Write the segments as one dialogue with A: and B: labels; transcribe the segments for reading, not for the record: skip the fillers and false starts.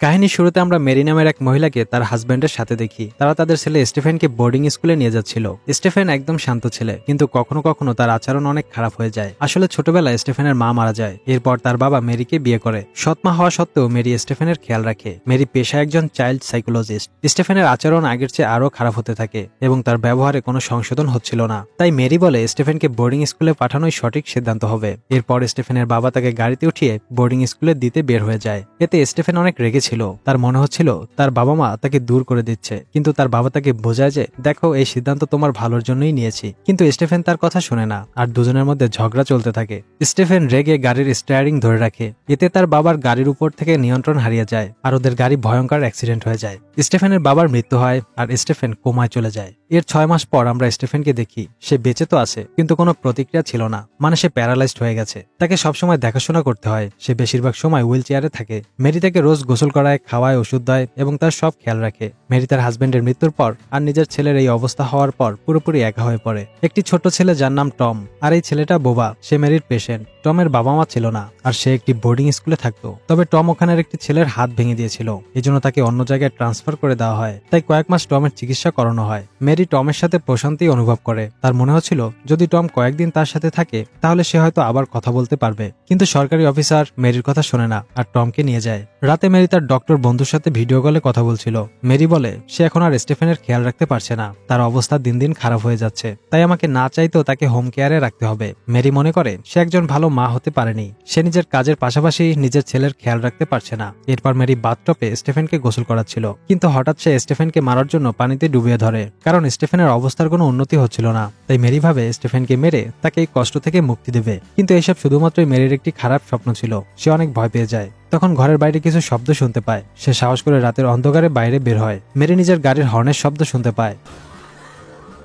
A: কাহিনী শুরুতে আমরা মেরি নামের এক মহিলাকে তার হাজব্যান্ডের সাথে দেখি। তারা তাদের ছেলে স্টিফেনকে বোর্ডিং স্কুলে নিয়ে যাচ্ছিল। স্টিফেন একদম শান্ত ছেলে, কিন্তু কখনো কখনো তার আচরণ অনেক খারাপ হয়ে যায়। আসলে ছোটবেলায় স্টিফেনের মা মারা যায়। এরপর তার বাবা মেরিকে বিয়ে করে। সৎমা হওয়া সত্ত্বেও মেরি স্টিফেনের খেয়াল রাখে। মেরি পেশায় একজন চাইল্ড সাইকোলজিস্ট। স্টিফেনের আচরণ আগের চেয়ে আরো খারাপ হতে থাকে এবং তার ব্যবহারে কোনো সংশোধন হচ্ছিল না। তাই মেরি বলে স্টিফেনকে বোর্ডিং স্কুলে পাঠানোই সঠিক সিদ্ধান্ত হবে। এরপর স্টিফেনের বাবা তাকে গাড়িতে উঠিয়ে বোর্ডিং স্কুলে দিতে বের হয়ে যায়। এতে স্টিফেন অনেক রেগে ছিল। তার মনে হচ্ছিল তার বাবা মা তাকে দূর করে দিচ্ছে, কিন্তু তার বাবা তাকে বোঝায় যে দেখো, এই সিদ্ধান্ত তোমার ভালোর জন্যই নিয়েছি। কিন্তু স্টিফেন তার কথা শুনে না, আর দুজনের মধ্যে ঝগড়া চলতে থাকে। স্টিফেন রেগে গাড়ির স্টিয়ারিং ধরে রাখে। এতে তার বাবার গাড়ির উপর থেকে নিয়ন্ত্রণ হারিয়ে যায়, আর ওদের গাড়ি ভয়ঙ্কর অ্যাক্সিডেন্ট হয়ে যায়। স্টিফেনের বাবার মৃত্যু হয়, আর স্টিফেন কোমায় চলে যায়। এর 6 মাস পর আমরা স্টিফেনকে দেখি। সে বেঁচে তো আছে, কিন্তু কোনো প্রতিক্রিয়া ছিল না। মানে সে প্যারালাইজড হয়ে গেছে। তাকে সবসময় দেখাশোনা করতে হয়। সে বেশিরভাগ সময় হুইল চেয়ারে থাকে। মেরি তাকে রোজ গোসল করায়, খাওয়ায়, ওষুধ দেয় এবং তার সব খেয়াল রাখে। মেরি তার হাজবেন্ডের মৃত্যুর পর আর নিজের ছেলের এই অবস্থা হওয়ার পর পুরোপুরি একা হয়ে পড়ে। একটি ছোট ছেলে যার নাম টম, আর এই ছেলেটা বোবা। সে মেরির পেশেন্ট। টমের বাবা মা ছিল না, আর সে একটি বোর্ডিং স্কুলে থাকতো। তবে টম ওখানের একটি ছেলের হাত ভেঙে দিয়েছিল। এজন্য তাকে অন্য জায়গায় ট্রান্সফার করে দেওয়া হয়। তাই কয়েক মাস টমের চিকিৎসা করানো হয়। মেরি টমের সাথে প্রশান্তি অনুভব করে। তার মনে হচ্ছিল যদি টম কয়েকদিন তার সাথে থাকে তাহলে সে হয়তো আবার কথা বলতে পারবে। কিন্তু সরকারি অফিসার মেরির কথা শোনে না, আর টমকে নিয়ে যায়। রাতে মেরি তার ডক্টর বন্ধুর সাথে ভিডিও কলে কথা বলছিল। মেরি বলে সে এখন আর স্টিফেনের খেয়াল রাখতে পারছে না। তার অবস্থা দিন দিন খারাপ হয়ে যাচ্ছে। তাই আমাকে না চাইতেও তাকে হোম কেয়ারে রাখতে হবে। মেরি মনে করে সে একজন ভালো মা হতে পারেনি। সে নিজের কাজের পাশাপাশি নিজের ছেলের খেয়াল রাখতে পারছে না। এরপর মেরি বাথটবে স্টিফেনকে গোসল করাচ্ছিল, কিন্তু হঠাৎ সে স্টিফেনকে মারার জন্য পানিতে ডুবিয়ে ধরে। কারণ স্টিফেনের অবস্থার কোনো উন্নতি হচ্ছিল না। তাই মেরি ভাবে স্টিফেনকে মেরে তাকে এই কষ্ট থেকে মুক্তি দেবে। কিন্তু এসব শুধুমাত্রই মেরির একটি খারাপ স্বপ্ন ছিল। সে অনেক ভয় পেয়ে যায়। তখন ঘরের বাইরে কিছু শব্দ শুনতে পায়। সে সাহস করে রাতের অন্ধকারে বাইরে বের হয়। মেরি নিজের গাড়ির হর্নের শব্দ শুনতে পায়।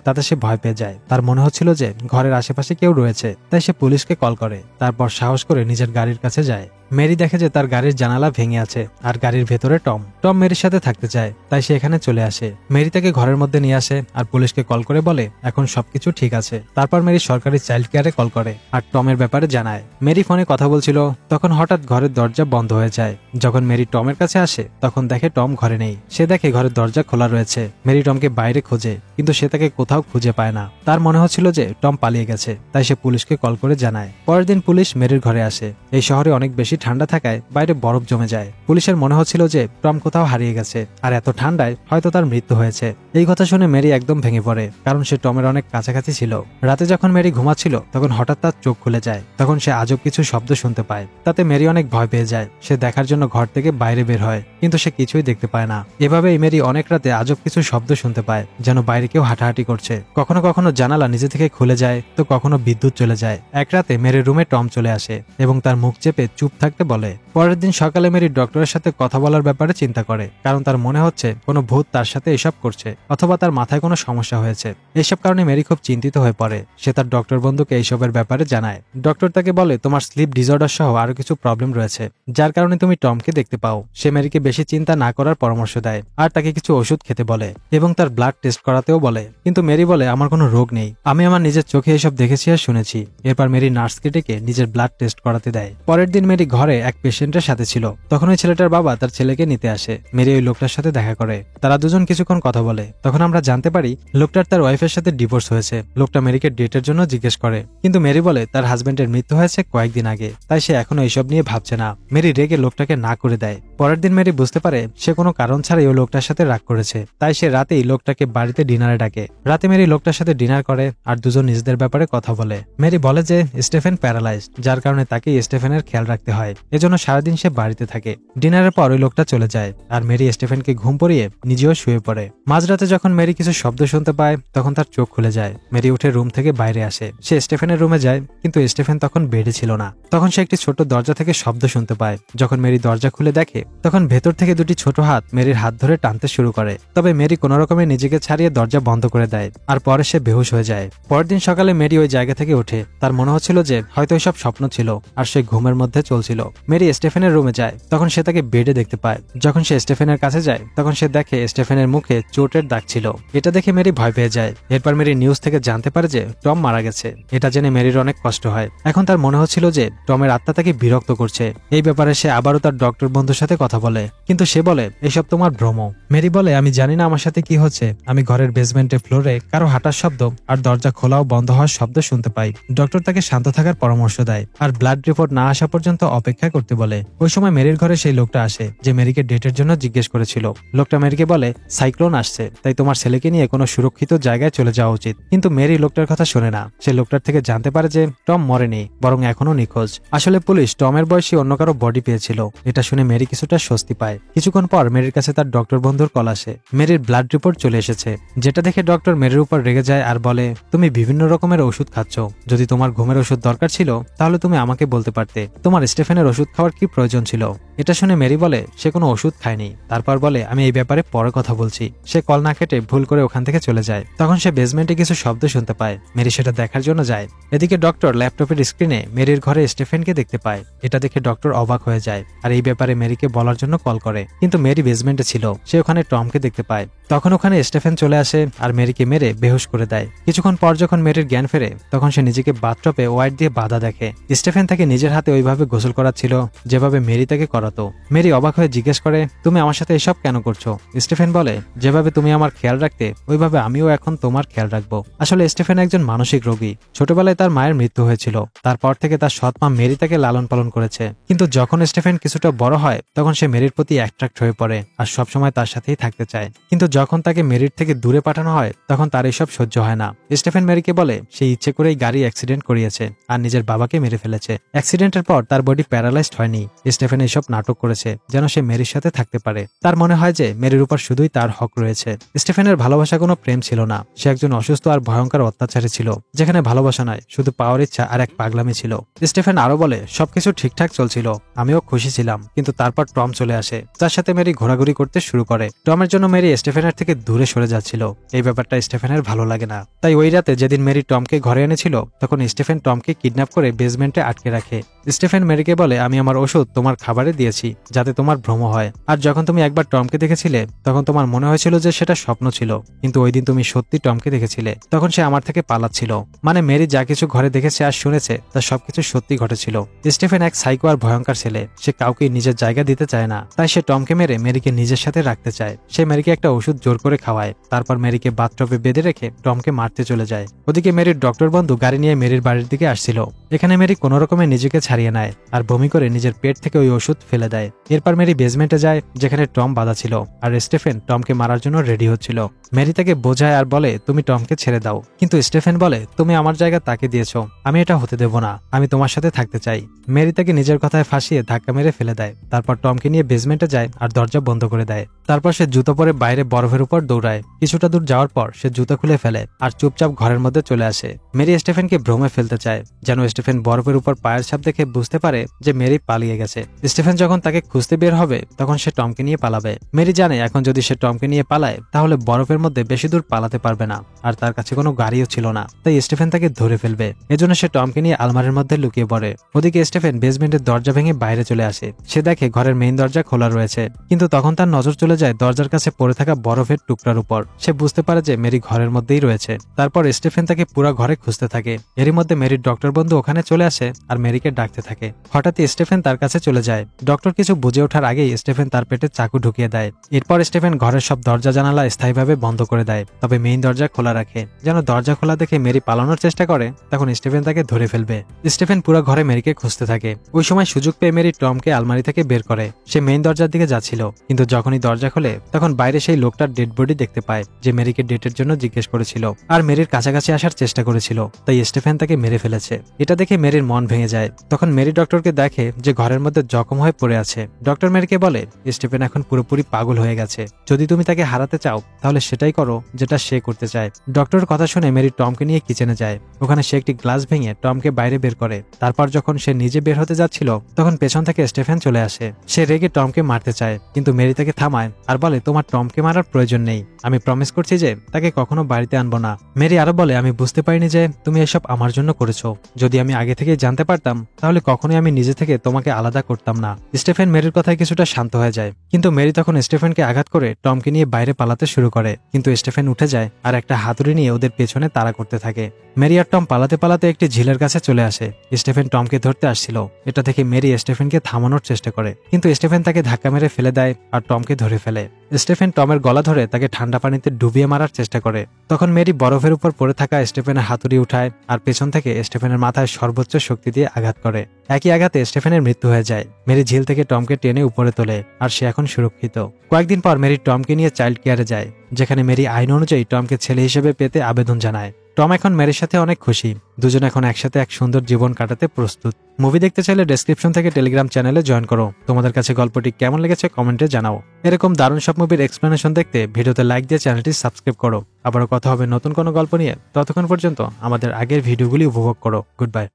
A: তাতে সে ভয় পেয়ে যায়। তার মনে হচ্ছিল যে ঘরের আশেপাশে কেউ রয়েছে। তাই সে পুলিশকে কল করে। তারপর সাহস করে নিজের গাড়ির কাছে যায়। মেরি দেখে যে তার গাড়ির জানালা ভেঙে আছে, আর গাড়ির ভেতরে টম। টম মেরির সাথে থাকতে চায়, তাই সে এখানে চলে আসে। মেরি তাকে ঘরের মধ্যে নিয়ে আসে, আর পুলিশকে কল করে বলে এখন সবকিছু ঠিক আছে। তারপর মেরি সরকারি চাইল্ড কেয়ারে কল করে, আর টমের ব্যাপারে জানায়। মেরি ফোনে কথা বলছিল, তখন হঠাৎ ঘরের দরজা বন্ধ হয়ে যায়। যখন মেরি টমের কাছে আসে তখন দেখে টম ঘরে নেই। সে দেখে ঘরের দরজা খোলা রয়েছে। মেরি টমকে বাইরে খোঁজে, কিন্তু সে তাকে কোথাও খুঁজে পায় না। তার মনে হচ্ছিল যে টম পালিয়ে গেছে। তাই সে পুলিশকে কল করে জানায়। পরের দিন পুলিশ মেরির ঘরে আসে। এই শহরে অনেক বেশি ঠান্ডা থাকায় বাইরে বরফ জমে যায়। পুলিশের মনে হচ্ছিল যে টম কোথাও হারিয়ে গেছে, আর এত ঠান্ডায় হয়তো তার মৃত্যু হয়েছে। এই কথা শুনে মেরি একদম ভেঙে পড়ে, কারণ সে টমের অনেক কাছাকাছি ছিল। রাতে যখন মেরি ঘুমাচ্ছিল তখন হঠাৎ তার চোখ খুলে যায়। তখন সে আজব কিছু শব্দ শুনতে পায়। তাতে মেরি অনেক ভয় পেয়ে যায়। সে দেখার জন্য ঘর থেকে বাইরে বের হয়, কিন্তু সে কিছুই দেখতে পায় না। এভাবেই মেরি অনেক রাতে আজব কিছু শব্দ শুনতে পায়, যেন বাইরে কেউ হাঁটাহাঁটি করছে। কখনো কখনো জানালা নিজে থেকে খুলে যায়, তো কখনো বিদ্যুৎ চলে যায়। এক রাতে মেরির রুমে টম চলে আসে এবং তার মুখ চেপে চুপ থাকতে বলে। পরের দিন সকালে মেরি ডক্টরের সাথে কথা বলার ব্যাপারে চিন্তা করে, কারণ তার মনে হচ্ছে কোনো ভূত তার সাথে এসব করছে, অথবা তার মাথায় কোনো সমস্যা হয়েছে। এইসব কারণে মেরি খুব চিন্তিত হয়ে পড়ে। সে তার ডক্টর বন্ধুকে এইসবের ব্যাপারে জানায়। ডক্টর তাকে বলে তোমার স্লিপ ডিসঅর্ডার সহ আরো কিছু প্রবলেম রয়েছে, যার কারণে তুমি টমকে দেখতে পাও। সে মেরিকে বেশি চিন্তা না করার পরামর্শ দেয়, আর তাকে কিছু ওষুধ খেতে বলে এবং তার ব্লাড টেস্ট করাতেও বলে। কিন্তু মেরি বলে আমার কোনো রোগ নেই, আমি আমার নিজের চোখে এসব দেখেছি আর শুনেছি। এরপর মেরি নার্সকে ডেকে নিজের ব্লাড টেস্ট করাতে দেয়। পরের দিন মেরি ঘরে এক পেশেন্টের সাথে ছিল। তখন ওই ছেলেটার বাবা তার ছেলেকে নিতে আসে। মেরি ওই লোকটার সাথে দেখা করে। তারা দুজন কিছুক্ষণ কথা বলে। তখন আমরা জানতে পারি লোকটার তার ওয়াইফের সাথে ডিভোর্স হয়েছে। লোকটা মেরিকে ডেটের জন্য জিজ্ঞেস করে, কিন্তু মেরি বলে তার হাজবেন্ডের মৃত্যু হয়েছে কয়েকদিন আগে, তাই সে এখনো এইসব নিয়ে ভাবছে না। মেরি রেগে লোকটাকে না করে দেয়। পরের দিন মেরি বুঝতে পারে সে কোনো কারণ ছাড়াই ওই লোকটার সাথে রাগ করেছে। তাই সে রাতেই লোকটাকে বাড়িতে ডিনারে ডাকে। রাতে মেরি লোকটার সাথে ডিনার করে, আর দুজন নিজেদের ব্যাপারে কথা বলে। মেরি বলে যে স্টিফেন প্যারালাইজড, যার কারণে তাকে স্টিফেনের খেয়াল রাখতে হয়। এজন্য সারাদিন সে বাড়িতে থাকে। ডিনারের পর ওই লোকটা চলে যায়, আর মেরি স্টিফেনকে ঘুম পড়িয়ে নিজেও শুয়ে পড়ে। মাঝরাতে যখন মেরি কিছু শব্দ শুনতে পায় তখন তার চোখ খুলে যায়। মেরি উঠে রুম থেকে বাইরে আসে। সে স্টিফেনের রুমে যায়, কিন্তু স্টিফেন তখন বেডে ছিল না। তখন সে একটি ছোট দরজা থেকে শব্দ শুনতে পায়। যখন মেরি দরজা খুলে দেখে তখন ভেতর থেকে দুটি ছোট হাত মেরির হাত ধরে টানতে শুরু করে। তবে মেরি কোনো রকমে নিজেকে ছাড়িয়ে দরজা বন্ধ করে দেয়, আর পরে সে বেহুশ হয়ে যায়। পরের দিন সকালে মেরি ওই জায়গা থেকে ওঠে। তার মনে হচ্ছিল যে হয়তো এসব স্বপ্ন ছিল, আর সে ঘুমের মধ্যে চলছিল। চলছিল। মেরি স্টেফেনের রুমে যায়, তখন সে তাকে বেডে দেখতে পায়। যখন সে স্টেফেনের কাছে যায় তখন সে দেখে স্টেফেনের মুখে চোটের দাগ ছিল। এটা দেখে মেরি ভয় পেয়ে যায়। এরপর মেরি নিউজ থেকে জানতে পারে যে টম মারা গেছে। এটা জেনে মেরির অনেক কষ্ট হয়। এখন তার মনে হচ্ছিল যে টমের আত্মা তাকে বিরক্ত করছে। এই ব্যাপারে সে আবারও তার ডক্টর বন্ধুর সাথে কথা বলে, কিন্তু সে বলে এসব তোমার ভ্রম। মেরি বলে আমি জানি না আমার সাথে কি হচ্ছে। আমি ঘরের বেসমেন্টে ফ্লোরে কারো হাঁটার শব্দ আর দরজা খোলা ও বন্ধ হওয়ার শব্দ শুনতে পাই। ডক্টর তাকে শান্ত থাকার পরামর্শ দেয় আর ব্লাড রিপোর্ট না আসা পর্যন্ত অপেক্ষা করতে বলে। ওই সময় মেরির ঘরে সেই লোকটা আসে যে মেরিকে ডেটের জন্য জিজ্ঞেস করেছিল। লোকটা মেরিকে বলে সাইক্লোন আসছে, তাই তোমার ছেলেকে নিয়ে কোনো সুরক্ষিত জায়গায় চলে যাওয়া উচিত। কিন্তু মেরি লোকটার কথা শোনে না। সে লোকটার থেকে জানতে পারে যে টম মরেনি, বরং এখনো নিখোঁজ। আসলে পুলিশ টমের বয়সী অন্য কারো বডি পেয়েছিল। এটা শুনে মেরি কিছুটা স্বস্তি পায়। কিছুক্ষণ পর মেরির কাছে তার ডক্টর বন্ধুর কল আসে। মেরির ব্লাড রিপোর্ট চলে এসেছে, যেটা দেখে ডক্টর মেরির উপর রেগে যায় আর বলে তুমি বিভিন্ন রকমের ওষুধ খাচ্ছ। যদি তোমার ঘুমের ওষুধ দরকার ছিল তাহলে তুমি আমাকে বলতে পারতে। তোমার স্টেফেনের ওষুধ খাওয়ার কি প্রয়োজন ছিল? এটা শুনে মেরি বলে সে কোনো ওষুধ খায়নি। তারপর বলে আমি এই ব্যাপারে পরে কথা বলছি। সে কল না কেটে ভুল করে ওখান থেকে চলে যায়। তখন সে বেসমেন্টে কিছু শব্দ শুনতে পায়। মেরি সেটা দেখার জন্য যায়। এদিকে ডক্টর ল্যাপটপের স্ক্রিনে মেরির ঘরে স্টেফেনকে দেখতে পায়। এটা দেখে ডক্টর অবাক হয়ে যায় আর এই ব্যাপারে মেরিকে বলার জন্য কল করে। কিন্তু মেরি বেসমেন্টে ছিল। সে ওখানে টমকে দেখতে পায়। তখন ওখানে স্টেফেন চলে আসে আর মেরিকে মেরে বেহুশ করে দেয়। কিছুক্ষণ পর যখন মেরির জ্ঞান ফেরে তখন সে নিজেকে বাথটবে ওয়াইট দিয়ে বাঁধা দেখে। স্টেফেন তাকে নিজের হাতে ওইভাবে গোসল করাচ্ছিল যেভাবে মেরি তাকে করাতো। মেরি অবাক হয়ে জিজ্ঞেস করে তুমি আমার সাথে এসব কেন করছো? স্টেফেন বলে যেভাবে তুমি আমার খেয়াল রাখতে ওইভাবে আমিও এখন তোমার খেয়াল রাখবো। আসলে স্টেফেন একজন মানসিক রোগী। ছোটবেলায় তার মায়ের মৃত্যু হয়েছিল। তারপর থেকে তার সৎ মা মেরি তাকে লালন পালন করেছে। কিন্তু যখন স্টেফেন কিছুটা বড় হয় তখন সে মেরির প্রতি অ্যাট্রাক্ট হয়ে পড়ে আর সবসময় তার সাথেই থাকতে চায়। কিন্তু যখন তাকে মেরির থেকে দূরে পাঠানো হয় তখন তার এসব সহ্য হয় না। স্টেফেন মেরিকে বলে সে ইচ্ছে করেই গাড়ি অ্যাক্সিডেন্ট করিয়েছে আর নিজের বাবাকে মেরে ফেলেছে। অ্যাক্সিডেন্টের পর তার বডি প্যারালাইজড হয়নি। স্টেফেন এসব নাটক করেছে যেন সে মেরির সাথে থাকতে পারে। তার মনে হয় যে মেরির উপর শুধুই তার হক রয়েছে। স্টেফেনের ভালোবাসা কোনো প্রেম ছিল না। সে একজন অসুস্থ আর ভয়ঙ্কর অত্যাচারী ছিল, যেখানে ভালোবাসা নয় শুধু পাওয়ার ইচ্ছা আর এক পাগলামি ছিল। স্টেফেন আরো বলে সবকিছু ঠিকঠাক চলছিল, আমিও খুশি ছিলাম। কিন্তু তারপর টম চলে আসে, যার সাথে মেরি ঘোরাঘুরি করতে শুরু করে। টমের জন্য মেরি স্টেফেনের থেকে দূরে সরে যাচ্ছিল। এই ব্যাপারটা স্টেফেনের ভালো লাগে না। তাই ওই রাতে যেদিন মেরি টমকে ঘরে এনেছিল তখন স্টেফেন টমকে কিডন্যাপ করে বেসমেন্টে আটকে রাখে। স্টেফেন মেরিকে বলে আমি আমার ওষুধ তোমার খাবারে দিয়েছি যাতে তোমার ভ্রম হয়। আর যখন তুমি একবার টমকে দেখেছিলে তখন তোমার মনে হয়েছিল যে সেটা স্বপ্ন ছিল, কিন্তু ওই দিন তুমি সত্যি টমকে দেখেছিলে। তখন সে আমার থেকে পালাচ্ছিল। মানে মেরি যা কিছু ঘরে দেখেছে আর শুনেছে তা সবকিছু সত্যি ঘটেছিল। স্টেফেন এক সাইকো আর ভয়ঙ্কর ছেলে। সে কাউকে নিজের জায়গা দিতে চায় না। তাই সে টমকে মেরে মেরিকে নিজের সাথে রাখতে চায়। সে মেরিকে একটা ওষুধ জোর করে খাওয়ায়। তারপর মেরিকে বাথটবে বেঁধে রেখে টমকে মারতে চলে যায়। ওদিকে মেরির ডক্টর বন্ধু গাড়ি নিয়ে মেরির বাড়ির দিকে আসছিল। এখানে মেরি কোনো রকমে নিজেকে ছাড়িয়ে নেয় আর বমি করে নিজের পেট থেকে ওই ওষুধ ফেলে দেয়। এরপর মেরি বেসমেন্টে যায় যেখানে টম বাঁধা ছিল আর স্টেফেন টমকে মারার জন্য রেডি হচ্ছিল। মেরি তাকে বোঝায় আর বলে তুমি টমকে ছেড়ে দাও। কিন্তু স্টেফেন বলে তুমি আমার জায়গা তাকে দিয়েছো, আমি এটা হতে দেব না, আমি তোমার সাথে থাকতে চাই। মেরি তাকে নিজের কথায় ফাঁসিয়ে ধাক্কা মেরে ফেলে দেয়। তারপর টমকে নিয়ে বেসমেন্টে যায় আর দরজা বন্ধ করে দেয়। তারপর সে জুতো পরে বাইরে বরফের উপর দৌড়ায়। কিছুটা দূর যাওয়ার পর সে জুতো খুলে ফেলে আর চুপচাপ ঘরের মধ্যে চলে আসে। মেরি স্টেফেনকে ভ্রমে ফেলতে চায় যেন স্টেফেন বরফের উপর পায়ের ছাপ দেখে বুঝতে পারে যে মেরি পালিয়ে গেছে। স্টেফেন যখন তাকে খুঁজতে বের হবে তখন সে টমকে নিয়ে পালাবে। মেরি জানে এখন যদি সে টমকে নিয়ে পালায় তাহলে বরফের মধ্যে বেশি দূর পালাতে পারবে না আর তার কাছে কোনো গাড়িও ছিল না। তাই স্টেফেন তাকে ধরে ফেলবে। এজন্য সে টমকে নিয়ে আলমারির মধ্যে লুকিয়ে পড়ে। ওদিকে স্টেফেন বেসমেন্টের দরজা ভেঙে বাইরে চলে আসে। সে দেখে ঘরের মেইন দরজা খোলা রয়েছে, কিন্তু তখন তার নজর চলে যায় দরজার কাছে পড়ে থাকা বরফের টুকরার উপর। সে বুঝতে পারে যে মেরি ঘরের মধ্যেই রয়েছে। তারপর স্টেফেন তাকে পুরো ঘরে খুঁজতে থাকে। এরই মধ্যে মেরির ডক্টর বন্ধু ওখানে চলে আসে আর মেরিকে ডাকতে থাকে। হঠাৎই স্টেফেন তার কাছে চলে যায়। ডক্টর কিছু বুঝে ওঠার আগেই স্টেফেন তার পেটে চাকু ঢুকিয়ে দেয়। এরপর স্টেফেন ঘরের সব দরজা জানালা স্থায়ীভাবে বন্ধ করে দেয়, তবে মেইন দরজা খোলা রাখে। যেন দরজা খোলা দেখে মেরি পালানোর চেষ্টা করে তখন স্টেফেন তাকে ধরে ফেলবে। স্টেফেন পুরো ঘরে মেরিকে খুঁজতে থাকে। ওই সময় সুযোগ পেয়ে মেরি টমকে আলমারি থেকে বের করে। সে মেইন দরজার দিকে যাচ্ছিল, কিন্তু যখনই দরজা খোলে তখন বাইরে সেই লোকটার ডেড বডি দেখতে পায় যে মেরিকে ডেটের জন্য জিজ্ঞেস করেছিল আর মেরির কাছাকাছি আসার চেষ্টা করেছিল। তাই স্টেফেন তাকে মেরে ফেলেছে। এটা দেখে মেরির মন ভেঙে যায়। তখন মেরি ডক্টরকে দেখে যে ঘরের মধ্যে জখম হয়ে পড়ে আছে। ডক্টর মেরিকে বলে স্টিফেন এখন পুরোপুরি পাগল হয়ে গেছে, যদি তুমি তাকে হারাতে চাও তাহলে সেটাই করো যেটা সে করতে চায়। ডক্টরের কথা শুনে মেরি টমকে নিয়ে কিচেনে যায়। ওখানে সে একটি গ্লাস ভেঙে টমকে বাইরে বের করে। তারপর যখন সে নিজে বের হতে যাচ্ছিল তখন পেছন থেকে স্টিফেন চলে আসে। সে রেগে টমকে মারতে চায়, কিন্তু মেরি তাকে থামায় আর বলে তোমার টমকে মারার প্রয়োজন নেই, আমি প্রমিস করছি যে তাকে কখনো বাড়িতে আনবো না। মেরি আরো বলে আমি বুঝতে পারিনি যে তুমি এসব আমার জন্য করেছো, যদি আমি আগে থেকে জানতে পারতাম তাহলে কখনোই আমি নিজে থেকে তোমাকে আলাদা করতাম না। স্টিফেন মেরির কথায় কিছুটা শান্ত হয়ে যায়, কিন্তু মেরি তখন স্টিফেনকে আঘাত করে টমকে নিয়ে বাইরে পালাতে শুরু করে। কিন্তু স্টিফেন উঠে যায় আর একটা হাতুড়ি নিয়ে ওদের পেছনে তাড়া করতে থাকে। মেরি আর টম পালাতে পালাতে একটি ঝিলের কাছে চলে আসে। স্টিফেন টমকে ধরতে আসছিল, এটা দেখে মেরি স্টিফেনকে থামানোর চেষ্টা করে, কিন্তু স্টিফেন তাকে ধাক্কা মেরে ফেলে দেয় আর টমকে ধরে ফেলে। স্টিফেন টমের গলা ধরে তাকে ঠান্ডা পানিতে ডুবিয়ে মারার চেষ্টা করে। তখন মেরি বরফের উপর পড়ে থাকা স্টিফেনের হাতুড়ি উঠায় আর পেছন থেকে স্টিফেনের মাথায় সর্বোচ্চ শক্তি দিয়ে আঘাত করে। একই আঘাতে স্টিফেনের মৃত্যু হয়ে যায়। মেরি ঝিল থেকে টমকে টেনে উপরে তোলে আর সে এখন সুরক্ষিত। কয়েকদিন পর মেরি টমকে নিয়ে চাইল্ড কেয়ারে যায়, যেখানে মেরি আইন অনুযায়ী টমকে ছেলে হিসেবে পেতে আবেদন জানায়। টম এখন মেরির সাথে অনেক খুশি, দুজন এখন একসাথে এক সুন্দর জীবন কাটাতে প্রস্তুত। মুভি দেখতে চাইলে ডেসক্রিপশন থেকে টেলিগ্রাম চ্যানেলে জয়েন করো। তোমাদের কাছে গল্পটি কেমন লেগেছে কমেন্টে জানাও। এরকম দারুণ সব মুভির এক্সপ্লেনেশন দেখতে ভিডিওতে লাইক দিয়ে চ্যানেলটি সাবস্ক্রাইব করো। আবারও কথা হবে নতুন কোনো গল্প নিয়ে, ততক্ষণ পর্যন্ত আমাদের আগের ভিডিওগুলি উপভোগ করো। Good bye.